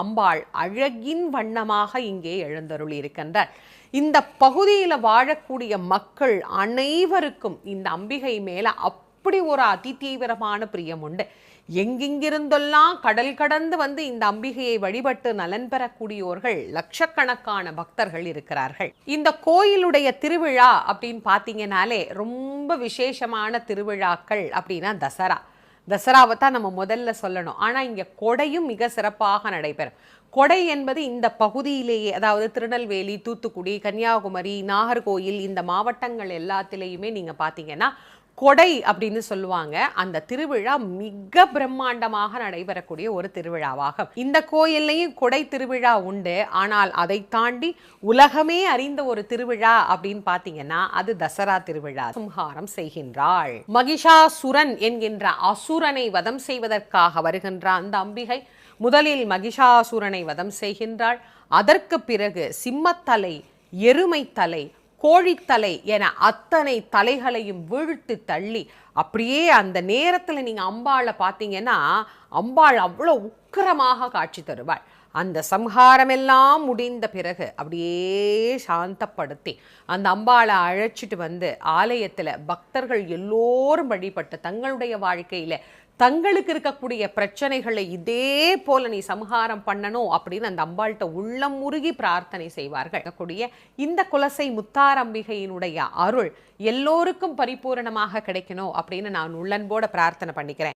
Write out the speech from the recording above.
அம்பாள் அழகின் வண்ணமாக இங்கே எழுந்தருளி இருக்கின்றார். இந்த பகுதியில் வாழக்கூடிய மக்கள் அனைவருக்கும் இந்த அம்பிகை மேல அப்படி ஒரு அதிதீவிரமான பிரியம் உண்டு. எங்கெங்கிருந்தெல்லாம் கடல் கடந்து வந்து இந்த அம்பிகையை வழிபட்டு நலன் பெறக்கூடியோர்கள் லட்சக்கணக்கான பக்தர்கள் இருக்கிறார்கள். இந்த கோயிலுடைய திருவிழா அப்படின்னு பார்த்தீங்கன்னாலே ரொம்ப விசேஷமான திருவிழாக்கள் அப்படின்னா தசராவை தான் நம்ம முதல்ல சொல்லணும். ஆனால் இங்கே கொடையும் மிக சிறப்பாக நடைபெறும். கொடை என்பது இந்த பகுதியிலேயே, அதாவது திருநெல்வேலி, தூத்துக்குடி, கன்னியாகுமரி, நாகர்கோயில் இந்த மாவட்டங்கள் எல்லாத்திலையுமே நீங்கள் பார்த்தீங்கன்னா கொடை அப்படின்னு சொல்லுவாங்க. அந்த திருவிழா மிக பிரம்மாண்டமாக நடைபெறக்கூடிய ஒரு திருவிழாவாகும். இந்த கோயில்லையும் கொடை திருவிழா உண்டு. ஆனால் அதை தாண்டி உலகமே அறிந்த ஒரு திருவிழா அப்படின்னு பார்த்தீங்கன்னா அது தசரா திருவிழா. சம்ஹாரம் செய்கின்றாள். மகிஷாசுரன் என்கின்ற அசுரனை வதம் செய்வதற்காக வருகின்ற அந்த அம்பிகை முதலில் மகிஷாசுரனை வதம் செய்கின்றாள். அதற்கு பிறகு சிம்மத்தலை, எருமைத்தலை, கோழித்தலை என அத்தனை தலைகளையும் வீழ்த்து தள்ளி அப்படியே அந்த நேரத்தில் நீங்கள் அம்பாளை பார்த்தீங்கன்னா அம்பாள் அவ்வளோ உக்கிரமாக காட்சி தருவாள். அந்த சம்ஹாரமெல்லாம் முடிந்த பிறகு அப்படியே சாந்தப்படுத்தி அந்த அம்பாளை அழைச்சிட்டு வந்து ஆலயத்தில் பக்தர்கள் எல்லோரும் வழிபட்டு தங்களுடைய வாழ்க்கையில் தங்களுக்கு இருக்கக்கூடிய பிரச்சனைகளை இதே போல நீ சம்ஹாரம் பண்ணணும் அப்படின்னு அந்த அம்பாள்கிட்ட உள்ளம் முருகி பிரார்த்தனை செய்வார்கள். கூடிய இந்த குலசை முத்தாரம்பிகையினுடைய அருள் எல்லோருக்கும் பரிபூரணமாக கிடைக்கணும் அப்படின்னு நான் உள்ளன்போட பிரார்த்தனை பண்ணிக்கிறேன்.